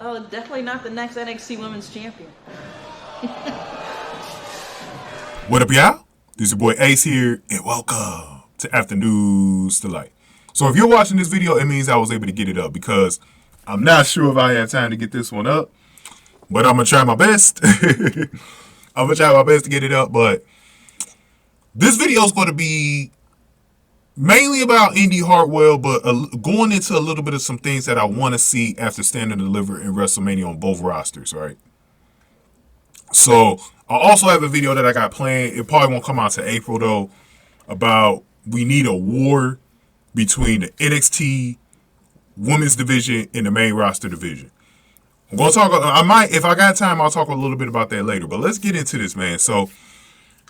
Oh, definitely not the next NXT Women's Champion. What up, y'all? This is your boy Ace here, and welcome to Afternoons Delight. So if you're watching this video, it means I was able to get it up because I'm not sure if I have time to get this one up, but I'm gonna try my best. I'm gonna try my best to get it up, but this video is going to be mainly about Indy Hartwell, but going into a little bit of some things that I want to see after Stand and Deliver in WrestleMania on both rosters, right? So I also have a video that I got planned. It probably won't come out to April though. About we need a war between the NXT women's division and the main roster division. I'm gonna talk. I might, if I got time, I'll talk a little bit about that later. But let's get into this, man. So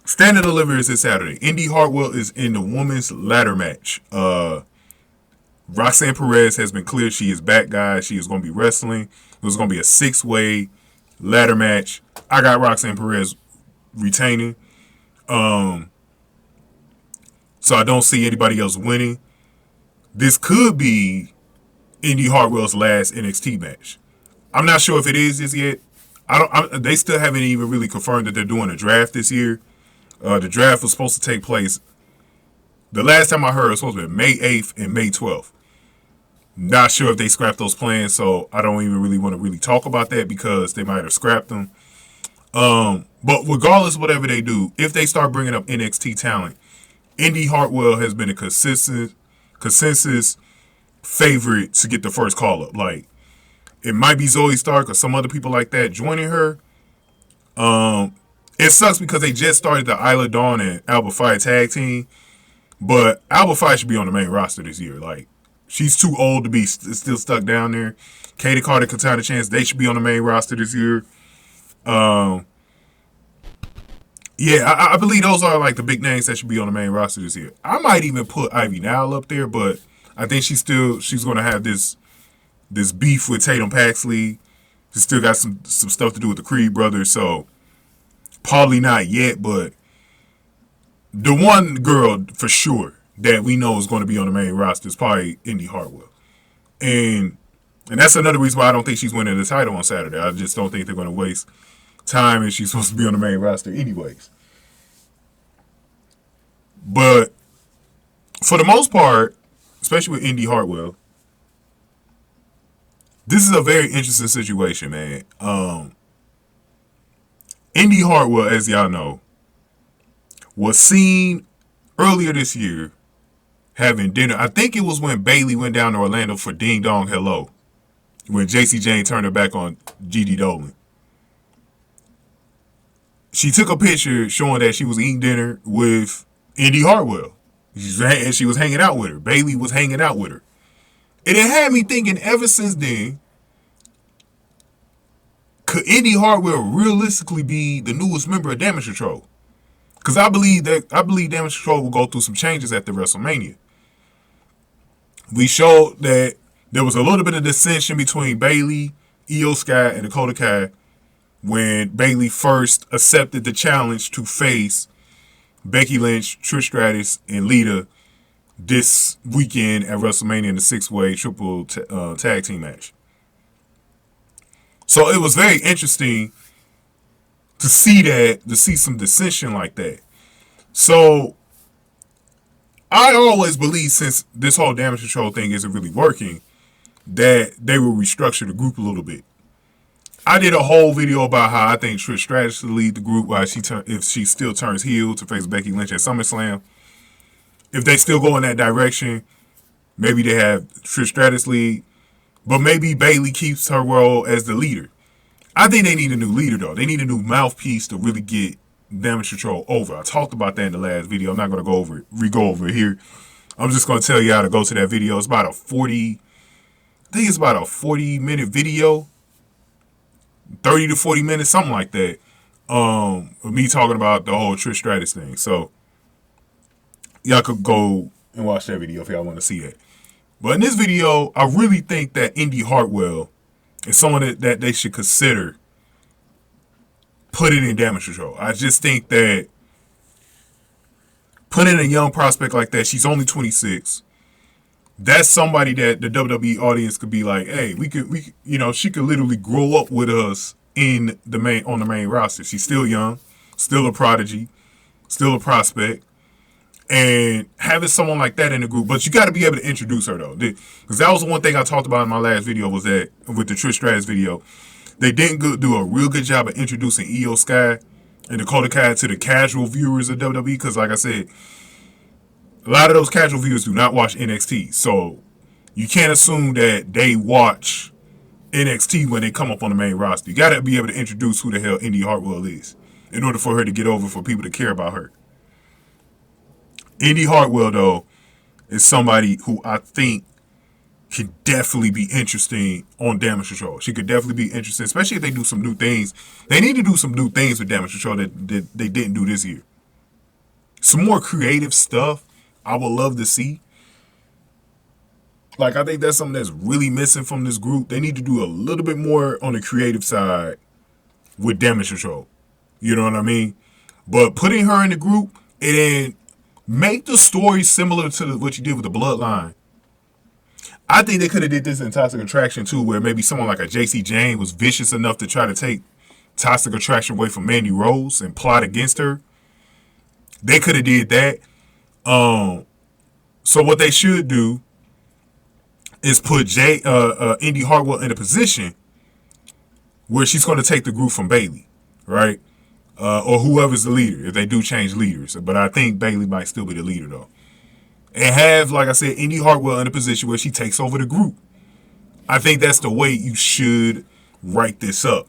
Stand and Deliver is this Saturday. Indy Hartwell is in the women's ladder match. Roxanne Perez has been cleared. She is back, guys. She is going to be wrestling. It was going to be a 6-way ladder match. I got Roxanne Perez retaining. So I don't see anybody else winning. This could be Indy Hartwell's last NXT match. I'm not sure if it is this yet. They still haven't even really confirmed that they're doing a draft this year. The draft was supposed to take place. The last time I heard, it was supposed to be May 8th and May 12th. Not sure if they scrapped those plans, so I don't even really want to really talk about that because they might have scrapped them. But regardless of whatever they do, if they start bringing up NXT talent, Indy Hartwell has been a consensus favorite to get the first call up. Like, it might be Zoe Stark or some other people like that joining her. It sucks because they just started the Isla Dawn and Alba Fire tag team, but Alba Fire should be on the main roster this year. Like, she's too old to be still stuck down there. Katie Carter, Katana Chance, they should be on the main roster this year. Yeah, I believe those are like the big names that should be on the main roster this year. I might even put Ivy Nile up there, but I think she's going to have this beef with Tatum Paxley. She's still got some stuff to do with the Creed brothers, so probably not yet, but the one girl for sure that we know is going to be on the main roster is probably Indy Hartwell. And that's another reason why I don't think she's winning the title on Saturday. I just don't think they're going to waste time and she's supposed to be on the main roster anyways. But for the most part, especially with Indy Hartwell, this is a very interesting situation, man. Indy Hartwell, as y'all know, was seen earlier this year having dinner. I think it was when Bayley went down to Orlando for Ding Dong Hello, when JC Jane turned her back on Gigi Dolan. She took a picture showing that she was eating dinner with Indy Hartwell. She was hanging out with her. Bayley was hanging out with her. And it had me thinking ever since then, could Indy Hartwell realistically be the newest member of Damage Control? Because I believe Damage Control will go through some changes after WrestleMania. We showed that there was a little bit of dissension between Bayley, Io Sky, and Dakota Kai when Bayley first accepted the challenge to face Becky Lynch, Trish Stratus, and Lita this weekend at WrestleMania in the 6-way triple tag team match. So it was very interesting to see some dissension like that. So I always believe, since this whole Damage Control thing isn't really working, that they will restructure the group a little bit. I did a whole video about how I think Trish Stratus should lead the group, if she still turns heel to face Becky Lynch at SummerSlam. If they still go in that direction, maybe they have Trish Stratus lead, but maybe Bayley keeps her role as the leader. I think they need a new leader, though. They need a new mouthpiece to really get Damage Control over. I talked about that in the last video. I'm not going to re-go over it here. I'm just going to tell you how to go to that video. It's about a 40-minute video. 30 to 40 minutes, something like that. Of me talking about the whole Trish Stratus thing. So y'all could go and watch that video if y'all want to see that. But in this video, I really think that Indy Hartwell is someone that they should consider putting in Damage Control. I just think that putting a young prospect like that, she's only 26. that's somebody that the WWE audience could be like, hey, she could literally grow up with us on the main roster. She's still young, still a prodigy, still a prospect, and having someone like that in the group. But you got to be able to introduce her though, because that was the one thing I talked about in my last video, was that with the Trish Stratus video, they didn't do a real good job of introducing Io Sky and Dakota Kai to the casual viewers of WWE. Because like I said, a lot of those casual viewers do not watch NXT, so you can't assume that they watch NXT when they come up on the main roster. You got to be able to introduce who the hell Indy Hartwell is in order for her to get over, for people to care about her. Indy Hartwell, though, is somebody who I think can definitely be interesting on Damage Control. She could definitely be interesting, especially if they do some new things. They need to do some new things with Damage Control that they didn't do this year. Some more creative stuff I would love to see. Like, I think that's something that's really missing from this group. They need to do a little bit more on the creative side with Damage Control. You know what I mean? But putting her in the group and then make the story similar to what you did with the Bloodline. I think they could have did this in Toxic Attraction too, where maybe someone like a JC Jane was vicious enough to try to take Toxic Attraction away from Mandy Rose and plot against her. They could have did that. So what they should do is put Indy Hartwell in a position where she's going to take the group from Bayley, right? Or whoever's the leader, if they do change leaders. But I think Bayley might still be the leader, though. And have, like I said, Indy Hartwell in a position where she takes over the group. I think that's the way you should write this up.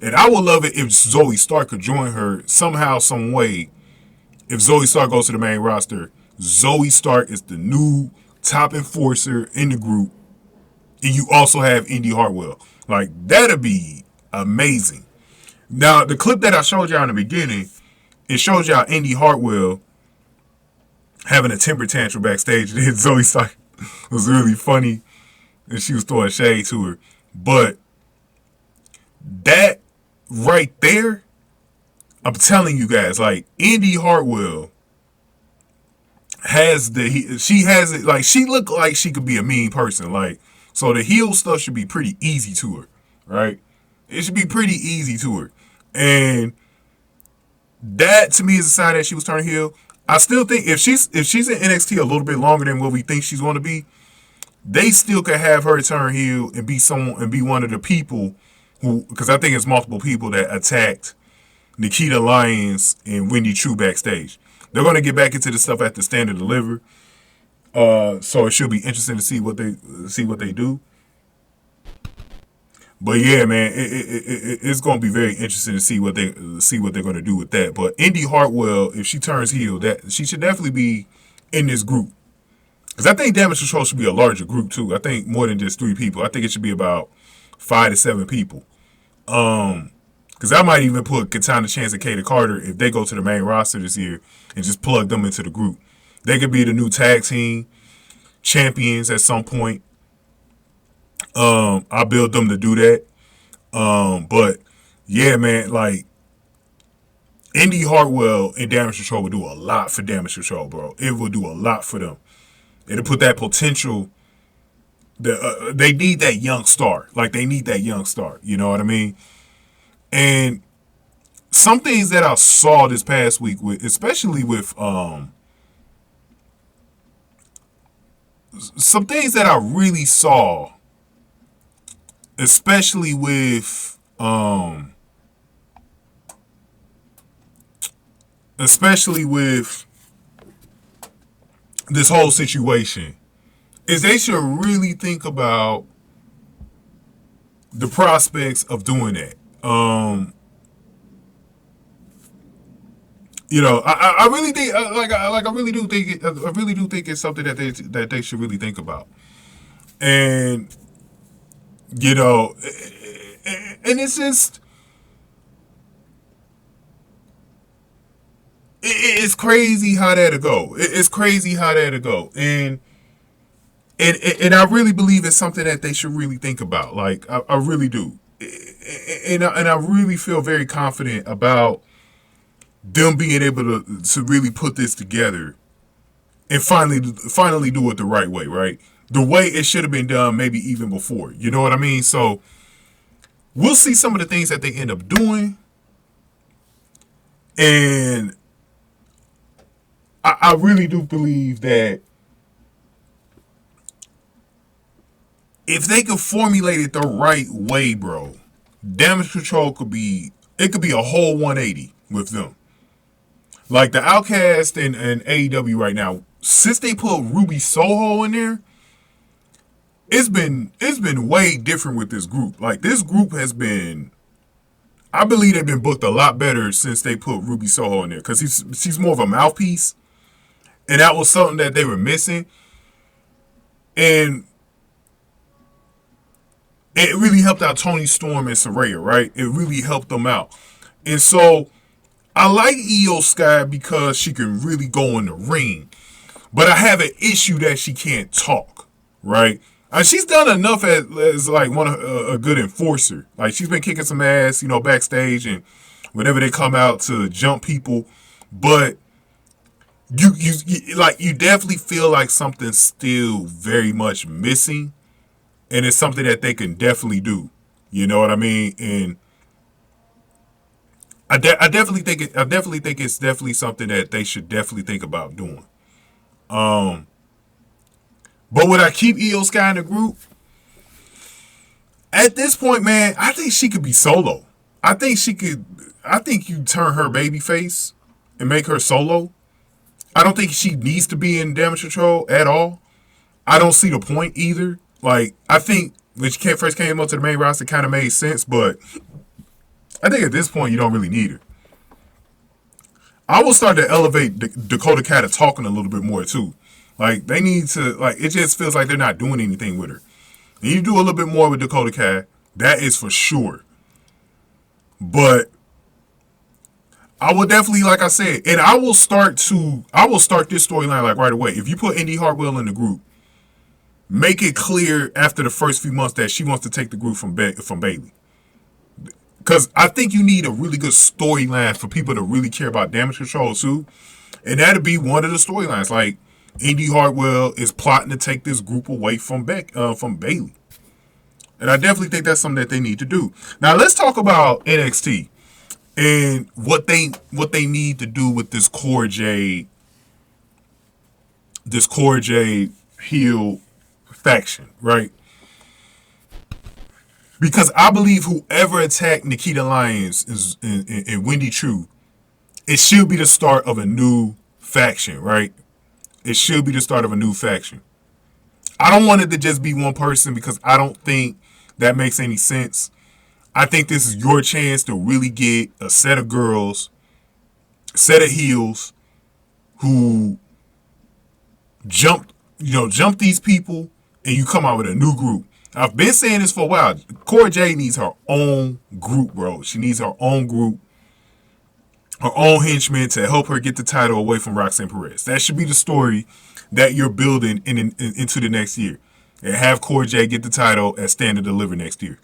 And I would love it if Zoe Stark could join her somehow, some way. If Zoe Stark goes to the main roster, Zoe Stark is the new top enforcer in the group, and you also have Indy Hartwell. Like, that'd be amazing. Now, the clip that I showed y'all in the beginning, it shows y'all Indy Hartwell having a temper tantrum backstage. And Zoe Stark was really funny, and she was throwing shade to her. But that right there, I'm telling you guys, like, Indy Hartwell she has it, like, she look like she could be a mean person. Like, so the heel stuff should be pretty easy to her, right? It should be pretty easy to her. And that, to me, is a sign that she was turning heel. I still think if she's in NXT a little bit longer than what we think she's going to be, they still could have her turn heel and be one of the people who, because I think it's multiple people that attacked Nikita Lyons and Wendy True backstage. They're going to get back into the stuff at the Stand and Deliver. So it should be interesting to see what they do. But yeah, man, it's going to be very interesting to see what they're going to do with that. But Indy Hartwell, if she turns heel, that she should definitely be in this group. Because I think Damage Control should be a larger group too. I think more than just 3 people. I think it should be about 5 to 7 people. Because I might even put Katana Chance and Kato Carter, if they go to the main roster this year, and just plug them into the group. They could be the new tag team champions at some point. I build them to do that. But yeah, man, like, Indy Hartwell and Damage Control would do a lot for Damage Control, bro. It would do a lot for them. It'll put that potential. They need that young star. Like, they need that young star. You know what I mean? And some things that I saw this past week, especially with some things that I really saw, especially with this whole situation, is they should really think about the prospects of doing that. You know, I really think, I really do think it's something that they should really think about. And you know, and it's just, it's crazy how that'll go. It's crazy how that'll go. And I really believe it's something that they should really think about. Like, I really do. And I really feel very confident about them being able to really put this together and finally do it the right way, right? the way it should have been done, maybe even before. You know what I mean? So we'll see some of the things that they end up doing. And I really do believe that if they could formulate it the right way, bro, damage control could be a whole 180 with them. Like the Outcast and AEW right now, since they put Ruby Soho in there, it's been way different with this group. Like this group has been, I believe they've been booked a lot better since they put Ruby Soho in there, because she's more of a mouthpiece, and that was something that they were missing, and it really helped out Toni Storm and Saraya, right? It really helped them out, and so I like Io Sky because she can really go in the ring, but I have an issue that she can't talk, right? She's done enough as like a good enforcer. Like she's been kicking some ass, you know, backstage and whenever they come out to jump people. But you definitely feel like something's still very much missing, and it's something that they can definitely do. You know what I mean? And I definitely think it's definitely something that they should definitely think about doing. But would I keep Io Sky in the group? At this point, man, I think she could be solo. I think you turn her baby face and make her solo. I don't think she needs to be in damage control at all. I don't see the point either. Like, I think when she first came up to the main roster, it kind of made sense, but I think at this point, you don't really need her. I will start to elevate Dakota Kai to talking a little bit more, too. Like, they need to, like, it just feels like they're not doing anything with her. And you do a little bit more with Dakota Kai, that is for sure. But I will definitely, like I said, and I will start this storyline like right away. If you put Indy Hartwell in the group, make it clear after the first few months that she wants to take the group from Bayley. Because I think you need a really good storyline for people to really care about damage control too. And that'd be one of the storylines. Like, Indy Hartwell is plotting to take this group away from Bayley. And I definitely think that's something that they need to do. Now let's talk about NXT and what they need to do with this Core J heel faction, right? Because I believe whoever attacked Nikita Lyons and Wendy Choo, it should be the start of a new faction, right? It should be the start of a new faction. I don't want it to just be one person because I don't think that makes any sense. I think this is your chance to really get a set of girls, set of heels who jump these people, and you come out with a new group. I've been saying this for a while. Cora Jade needs her own group, bro. She needs her own group, her own henchmen to help her get the title away from Roxanne Perez. That should be the story that you're building into the next year. And have Cora Jade get the title at Stand and Deliver next year.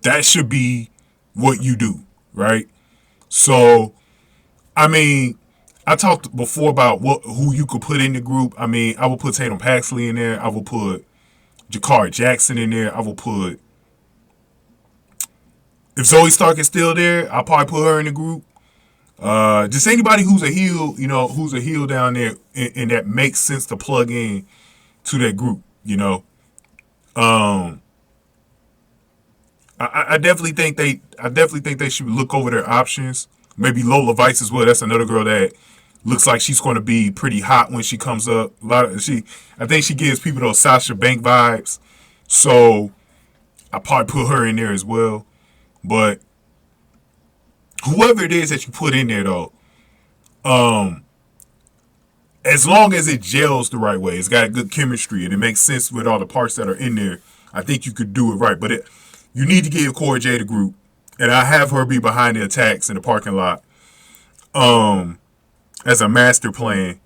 That should be what you do, right? So, I mean, I talked before about who you could put in the group. I mean, I will put Tatum Paxley in there. I will put Jakara Jackson in there. I will put, if Zoe Stark is still there, I'll probably put her in the group. Just anybody who's a heel, who's a heel down there, and that makes sense to plug in to that group, I definitely think they should look over their options. Maybe Lola Vice as well. That's another girl that looks like she's going to be pretty hot when she comes up. I think she gives people those Sasha Banks vibes. So I probably put her in there as well. But whoever it is that you put in there, though, as long as it gels the right way, it's got good chemistry and it makes sense with all the parts that are in there, I think you could do it right. But you need to give Cora Jade a group, and I have her be behind the attacks in the parking lot, as a master plan,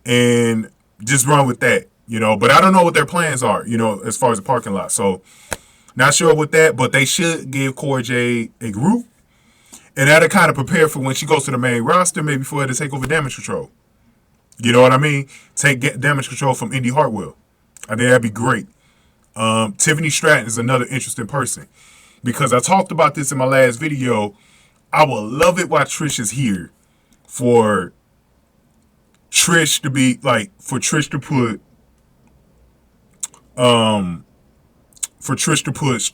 and just run with that, But I don't know what their plans are, as far as the parking lot. So not sure with that, but they should give Cora Jade a group, and that'll kind of prepare for when she goes to the main roster, maybe for her to take over damage control. You know what I mean? Get damage control from Indy Hartwell. I think that'd be great. Tiffany Stratton is another interesting person because I talked about this in my last video. I would love it while Trish is here for Trish to be like, for Trish to put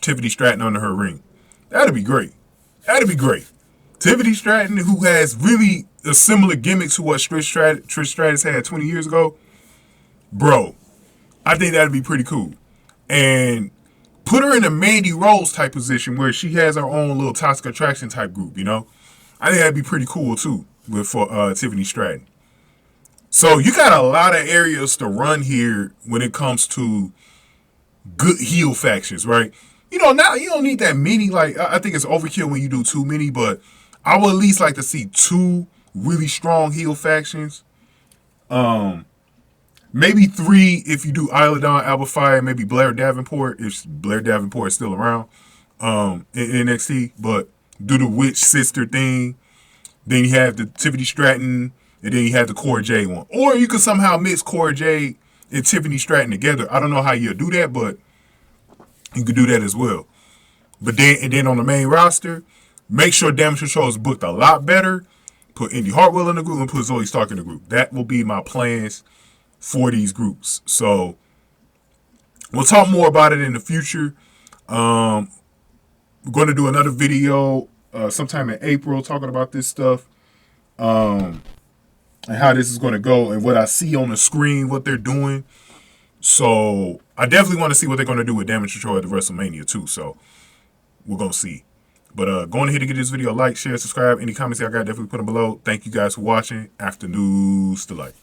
Tiffany Stratton under her ring. That'd be great. That'd be great. Tiffany Stratton, who has really a similar gimmick to what Trish Stratus had 20 years ago, bro, I think that'd be pretty cool. And put her in a Mandy Rose type position where she has her own little Toxic Attraction type group, you know? I think that'd be pretty cool too for Tiffany Stratton. So you got a lot of areas to run here when it comes to good heel factions, right? You know, now you don't need that many. Like, I think it's overkill when you do too many, but I would at least like to see 2 really strong heel factions. Maybe 3 if you do Isla Dawn, Alba Fire, maybe Blair Davenport, if Blair Davenport is still around in NXT. But do the witch sister thing. Then you have the Tiffany Stratton, and then you have the Cora Jade one. Or you could somehow mix Cora Jade and Tiffany Stratton together. I don't know how you'll do that, but you could do that as well. But then on the main roster, make sure damage control is booked a lot better. Put Indy Hartwell in the group and put Zoe Stark in the group. That will be my plans for these groups. So we'll talk more about it in the future. We're going to do another video sometime in April talking about this stuff. And how this is going to go and what I see on the screen, what they're doing. So I definitely want to see what they're going to do with damage control at the WrestleMania too. So we're going to see. But go ahead and give this video a like, share, subscribe. Any comments I got, definitely put them below. Thank you guys for watching. After News to Light.